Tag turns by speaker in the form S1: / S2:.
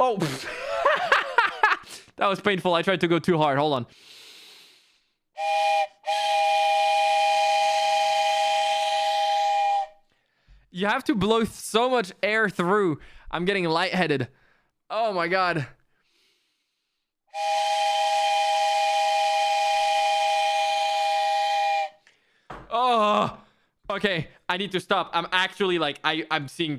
S1: Oh, that was painful. I tried to go too hard. Hold on. You have to blow so much air through. I'm getting lightheaded. Oh my god. Oh, okay. I need to stop. I'm actually like, I'm seeing